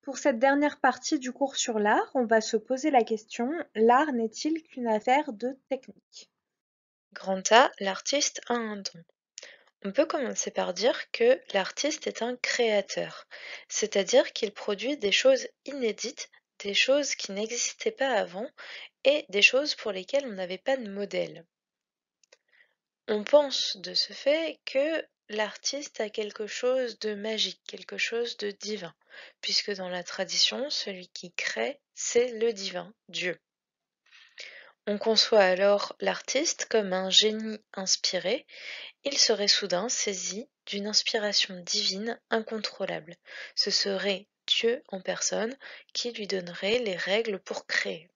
Pour cette dernière partie du cours sur l'art, on va se poser la question: l'art n'est-il qu'une affaire de technique? Grand A, l'artiste a un don. On peut commencer par dire que l'artiste est un créateur, c'est-à-dire qu'il produit des choses inédites, des choses qui n'existaient pas avant et des choses pour lesquelles on n'avait pas de modèle. On pense de ce fait que l'artiste a quelque chose de magique, quelque chose de divin, puisque dans la tradition, celui qui crée, c'est le divin, Dieu. On conçoit alors l'artiste comme un génie inspiré. Il serait soudain saisi d'une inspiration divine incontrôlable. Ce serait Dieu en personne qui lui donnerait les règles pour créer.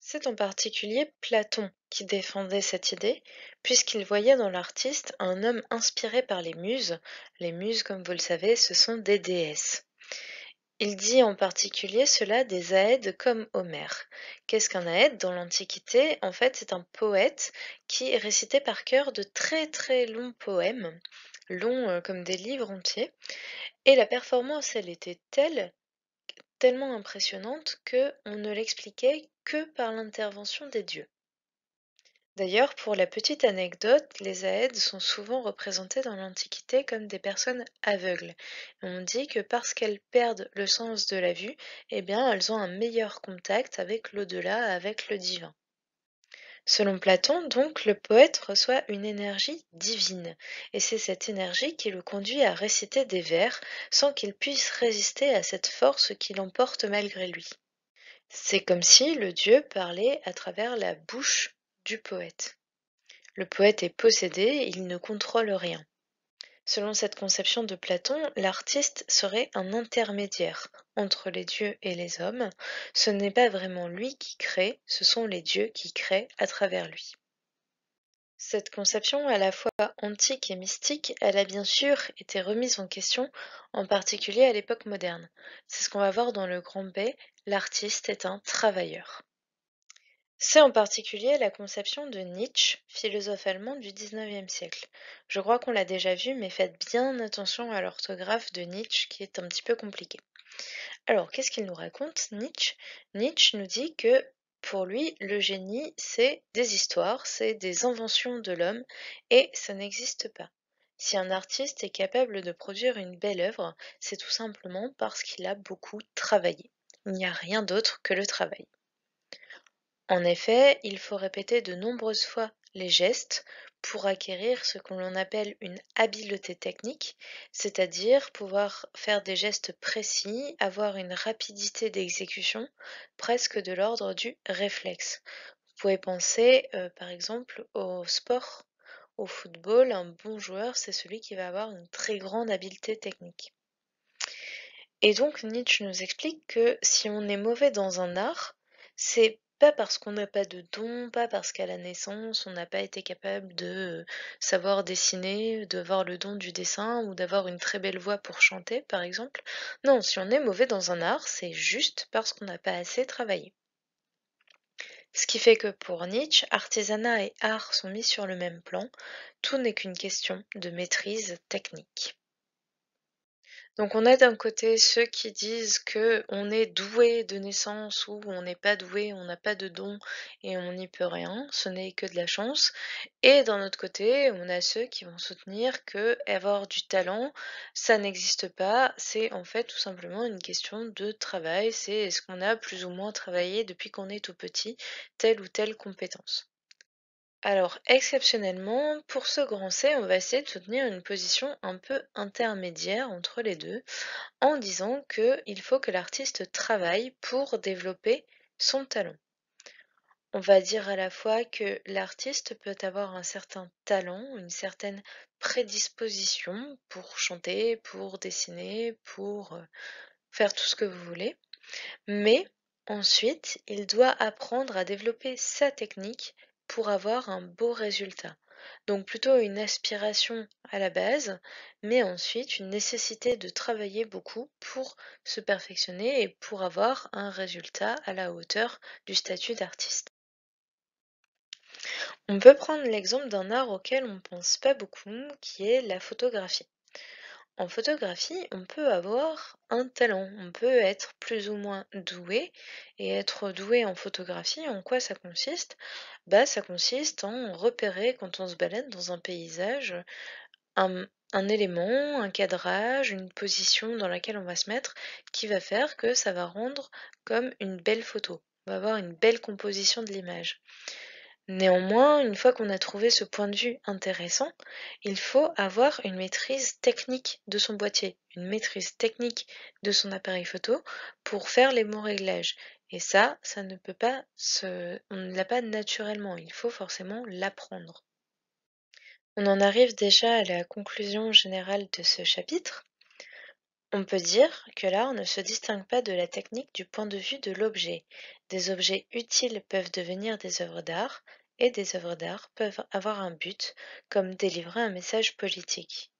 C'est en particulier Platon qui défendait cette idée, puisqu'il voyait dans l'artiste un homme inspiré par les muses. Les muses, comme vous le savez, ce sont des déesses. Il dit en particulier cela des Aèdes comme Homère. Qu'est-ce qu'un Aède dans l'Antiquité? En fait, c'est un poète qui récitait par cœur de très très longs poèmes, longs comme des livres entiers, et la performance, elle était tellement impressionnante que on ne l'expliquait que par l'intervention des dieux. D'ailleurs, pour la petite anecdote, les Aèdes sont souvent représentées dans l'Antiquité comme des personnes aveugles. On dit que parce qu'elles perdent le sens de la vue, eh bien, elles ont un meilleur contact avec l'au-delà, avec le divin. Selon Platon, donc, le poète reçoit une énergie divine, et c'est cette énergie qui le conduit à réciter des vers sans qu'il puisse résister à cette force qui l'emporte malgré lui. C'est comme si le dieu parlait à travers la bouche du poète. Le poète est possédé, il ne contrôle rien. Selon cette conception de Platon, l'artiste serait un intermédiaire entre les dieux et les hommes. Ce n'est pas vraiment lui qui crée, ce sont les dieux qui créent à travers lui. Cette conception à la fois antique et mystique, elle a bien sûr été remise en question, en particulier à l'époque moderne. C'est ce qu'on va voir dans le Grand B, l'artiste est un travailleur. C'est en particulier la conception de Nietzsche, philosophe allemand du XIXe siècle. Je crois qu'on l'a déjà vu, mais faites bien attention à l'orthographe de Nietzsche qui est un petit peu compliquée. Alors, qu'est-ce qu'il nous raconte, Nietzsche? Nietzsche nous dit que pour lui, le génie, c'est des histoires, c'est des inventions de l'homme, et ça n'existe pas. Si un artiste est capable de produire une belle œuvre, c'est tout simplement parce qu'il a beaucoup travaillé. Il n'y a rien d'autre que le travail. En effet, il faut répéter de nombreuses fois les gestes pour acquérir ce que l'on appelle une habileté technique, c'est-à-dire pouvoir faire des gestes précis, avoir une rapidité d'exécution, presque de l'ordre du réflexe. Vous pouvez penser par exemple au sport, au football, un bon joueur, c'est celui qui va avoir une très grande habileté technique. Et donc Nietzsche nous explique que si on est mauvais dans un art, c'est pas parce qu'on n'a pas de don, pas parce qu'à la naissance on n'a pas été capable de savoir dessiner, d'avoir le don du dessin ou d'avoir une très belle voix pour chanter, par exemple. Non, si on est mauvais dans un art, c'est juste parce qu'on n'a pas assez travaillé. Ce qui fait que pour Nietzsche, artisanat et art sont mis sur le même plan, tout n'est qu'une question de maîtrise technique. Donc on a d'un côté ceux qui disent que on est doué de naissance ou on n'est pas doué, on n'a pas de don et on n'y peut rien, ce n'est que de la chance. Et d'un autre côté, on a ceux qui vont soutenir que avoir du talent, ça n'existe pas, c'est en fait tout simplement une question de travail, c'est est-ce qu'on a plus ou moins travaillé depuis qu'on est tout petit, telle ou telle compétence. Alors, exceptionnellement, pour ce grand C, on va essayer de soutenir une position un peu intermédiaire entre les deux, en disant qu'il faut que l'artiste travaille pour développer son talent. On va dire à la fois que l'artiste peut avoir un certain talent, une certaine prédisposition pour chanter, pour dessiner, pour faire tout ce que vous voulez, mais ensuite, il doit apprendre à développer sa technique pour avoir un beau résultat. Donc plutôt une aspiration à la base, mais ensuite une nécessité de travailler beaucoup pour se perfectionner et pour avoir un résultat à la hauteur du statut d'artiste. On peut prendre l'exemple d'un art auquel on ne pense pas beaucoup, qui est la photographie. En photographie, on peut avoir un talent, on peut être plus ou moins doué, et être doué en photographie, en quoi ça consiste? Bah, ça consiste en repérer quand on se balade dans un paysage, un élément, un cadrage, une position dans laquelle on va se mettre, qui va faire que ça va rendre comme une belle photo. On va avoir une belle composition de l'image. Néanmoins, une fois qu'on a trouvé ce point de vue intéressant, il faut avoir une maîtrise technique de son boîtier, une maîtrise technique de son appareil photo pour faire les bons réglages. Et ça ne peut pas on ne l'a pas naturellement, il faut forcément l'apprendre. On en arrive déjà à la conclusion générale de ce chapitre. On peut dire que l'art ne se distingue pas de la technique du point de vue de l'objet. Des objets utiles peuvent devenir des œuvres d'art, et des œuvres d'art peuvent avoir un but, comme délivrer un message politique.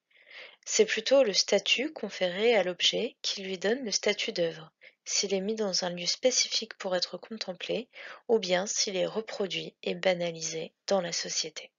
C'est plutôt le statut conféré à l'objet qui lui donne le statut d'œuvre, s'il est mis dans un lieu spécifique pour être contemplé, ou bien s'il est reproduit et banalisé dans la société.